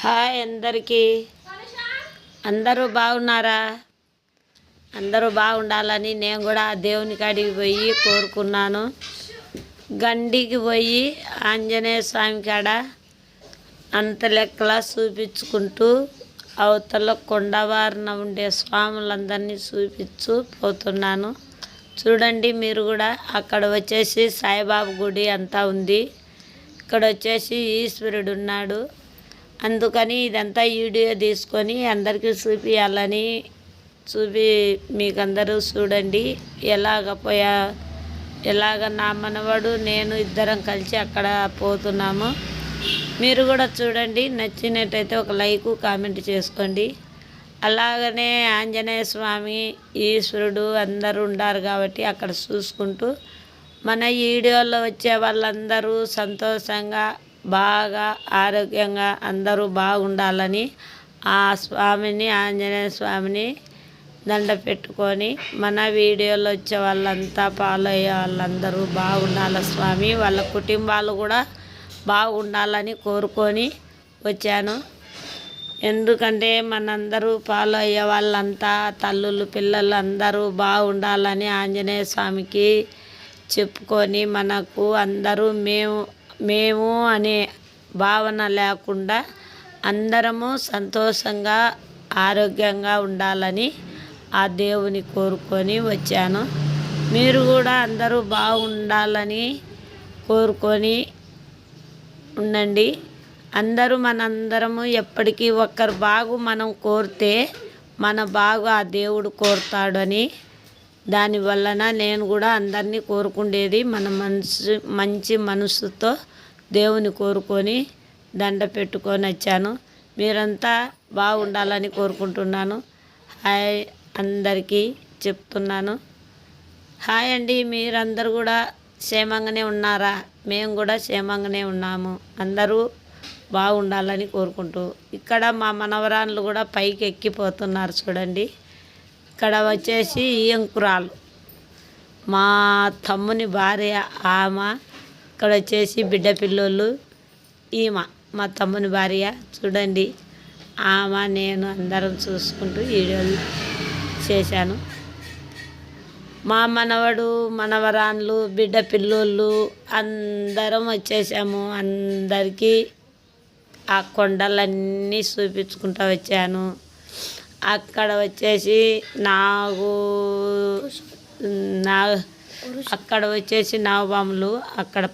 Hi అందరికీ. అందరూ బాగున్నారా? అందరూ బాగుండాలని నేను కూడా దేవుని కాడికి పోయి కోరుకున్నాను. గండికి పోయి ఆంజనేయ స్వామి కాడ అంత లెక్కలా చూపించుకుంటూ అవతల కొండవారిన ఉండే స్వాములందరినీ చూపించు పోతున్నాను. చూడండి మీరు కూడా. అక్కడ వచ్చేసి సాయిబాబా గుడి అంతా ఉంది. ఇక్కడ వచ్చేసి ఈశ్వరుడు ఉన్నాడు. అందుకని ఇదంతా వీడియో తీసుకొని అందరికీ చూపించాలని మీకందరూ చూడండి. ఎలాగ నా మనవడు నేను ఇద్దరం కలిసి అక్కడ పోతున్నాము. మీరు కూడా చూడండి. నచ్చినట్టయితే ఒక లైక్ కామెంట్ చేసుకోండి. అలాగనే ఆంజనేయ స్వామి ఈశ్వరుడు అందరూ ఉండారు కాబట్టి అక్కడ చూసుకుంటూ మన వీడియోలో వచ్చే వాళ్ళందరూ సంతోషంగా బాగా ఆరోగ్యంగా అందరూ బాగుండాలని ఆ స్వామిని ఆంజనేయ స్వామిని దండ పెట్టుకొని మన వీడియోలో వచ్చే వాళ్ళంతా ఫాలో అయ్యే వాళ్ళందరూ బాగుండాలి స్వామి, వాళ్ళ కుటుంబాలు కూడా బాగుండాలని కోరుకొని వచ్చాను. ఎందుకంటే మనందరూ ఫాలో అయ్యే వాళ్ళంతా తల్లులు పిల్లలు అందరూ బాగుండాలని ఆంజనేయ స్వామికి చెప్పుకొని మనకు అందరూ మేము అనే భావన లేకుండా అందరము సంతోషంగా ఆరోగ్యంగా ఉండాలని ఆ దేవుని కోరుకొని వచ్చాను. మీరు కూడా అందరూ బాగుండాలని కోరుకొని ఉండండి. అందరూ మనందరము ఎప్పటికీ ఒక్కరు బాగు మనం కోరితే మన బాగు ఆ దేవుడు కోరుతాడని దానివలన నేను కూడా అందరినీ కోరుకుండేది మన మంచి మనసుతో దేవుని కోరుకొని దండ పెట్టుకొని వచ్చాను. మీరంతా బాగుండాలని కోరుకుంటున్నాను. హాయ్ అందరికీ చెప్తున్నాను. హాయ్ అండి. మీరందరూ కూడా క్షేమంగానే ఉన్నారా? మేము కూడా క్షేమంగానే ఉన్నాము. అందరూ బాగుండాలని కోరుకుంటూ ఇక్కడ మా మనవరాళ్ళు కూడా పైకి ఎక్కిపోతున్నారు. చూడండి. ఇక్కడ వచ్చేసి ఎంకురాలు మా తమ్ముని భార్య ఆమె. ఇక్కడ వచ్చేసి బిడ్డ పిల్లోళ్ళు ఈమె మా తమ్ముని భార్య. చూడండి. ఆమె నేను అందరం చూసుకుంటూ వీడియోలు చేశాను. మా మనవడు మనవరాన్లు బిడ్డ పిల్లోళ్ళు అందరం వచ్చేసాము. అందరికీ ఆ కొండలన్నీ చూపించుకుంటూ వచ్చాను. అక్కడ వచ్చేసి అక్కడ వచ్చేసి నాగబాములు అక్కడ